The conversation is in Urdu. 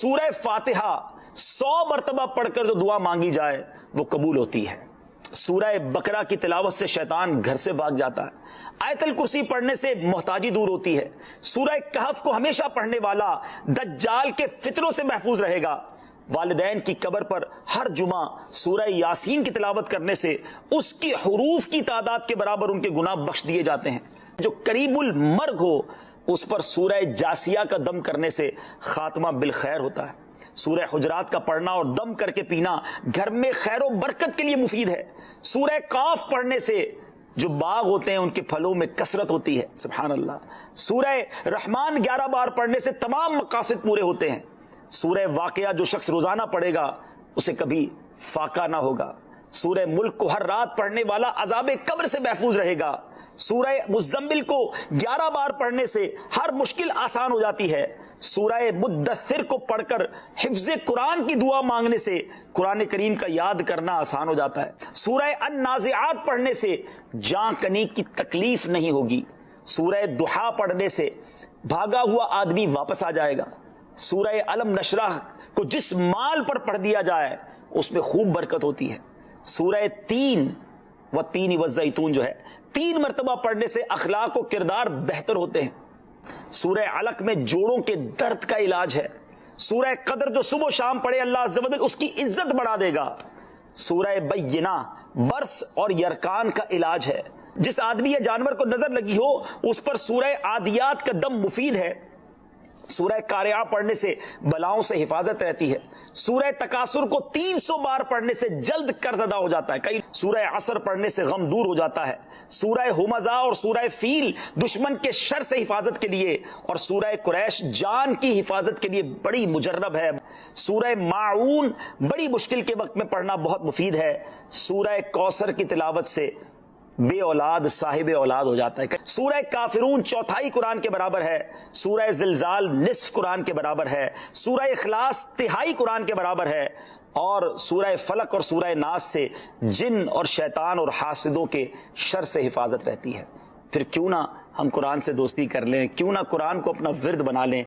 سورہ فاتحہ 100 مرتبہ پڑھ کر جو دعا مانگی جائے وہ قبول ہوتی ہے۔ سورہ بقرہ کی تلاوت سے شیطان گھر سے بھاگ جاتا ہے۔ آیت الکرسی پڑھنے سے محتاجی دور ہوتی ہے۔ سورہ کہف کو ہمیشہ پڑھنے والا دجال کے فتنوں سے محفوظ رہے گا۔ والدین کی قبر پر ہر جمعہ سورہ یاسین کی تلاوت کرنے سے اس کی حروف کی تعداد کے برابر ان کے گناہ بخش دیے جاتے ہیں۔ جو قریب المرگ ہو اس پر سورہ جاسیہ کا دم کرنے سے خاتمہ بالخیر ہوتا ہے۔ سورہ حجرات کا پڑھنا اور دم کر کے پینا گھر میں خیر و برکت کے لیے مفید ہے۔ سورہ قاف پڑھنے سے جو باغ ہوتے ہیں ان کے پھلوں میں کثرت ہوتی ہے۔ سبحان اللہ۔ سورہ رحمان 11 بار پڑھنے سے تمام مقاصد پورے ہوتے ہیں۔ سورہ واقعہ جو شخص روزانہ پڑھے گا اسے کبھی فاقہ نہ ہوگا۔ سورہ ملک کو ہر رات پڑھنے والا عذاب قبر سے محفوظ رہے گا۔ سورہ مزمل کو 11 بار پڑھنے سے ہر مشکل آسان ہو جاتی ہے۔ سورہ مدثر کو پڑھ کر حفظ قرآن کی دعا مانگنے سے قرآن کریم کا یاد کرنا آسان ہو جاتا ہے۔ سورہ النازعات پڑھنے سے جان کنی کی تکلیف نہیں ہوگی۔ سورہ ضحیٰ پڑھنے سے بھاگا ہوا آدمی واپس آ جائے گا۔ سورہ علم نشرح کو جس مال پر پڑھ دیا جائے اس میں خوب برکت ہوتی ہے۔ سورہ تین والزیتون جو ہے 3 مرتبہ پڑھنے سے اخلاق و کردار بہتر ہوتے ہیں۔ سورہ علق میں جوڑوں کے درد کا علاج ہے۔ سورہ قدر جو صبح و شام پڑھے اللہ عز و جل اس کی عزت بڑھا دے گا۔ سورہ بینہ برس اور یرکان کا علاج ہے۔ جس آدمی یا جانور کو نظر لگی ہو اس پر سورہ عادیات کا دم مفید ہے۔ سورہ قارعہ پڑھنے سے بلاؤں سے حفاظت رہتی ہے۔ سورہ تکاثر کو 300 بار پڑھنے سے جلد قرض ادا ہو جاتا ہے۔ سورہ عصر پڑھنے سے غم دور ہو جاتا ہے۔ سورہ ہمزہ اور سورہ فیل دشمن کے شر سے حفاظت کے لیے اور سورہ قریش جان کی حفاظت کے لیے بڑی مجرب ہے۔ سورہ ماعون بڑی مشکل کے وقت میں پڑھنا بہت مفید ہے۔ سورہ کوثر کی تلاوت سے بے اولاد صاحب اولاد ہو جاتا ہے۔ سورہ کافرون چوتھائی قرآن کے برابر ہے۔ سورہ زلزال نصف قرآن کے برابر ہے۔ سورہ اخلاص تہائی قرآن کے برابر ہے۔ اور سورہ فلق اور سورہ ناس سے جن اور شیطان اور حاسدوں کے شر سے حفاظت رہتی ہے۔ پھر کیوں نہ ہم قرآن سے دوستی کر لیں، کیوں نہ قرآن کو اپنا ورد بنا لیں۔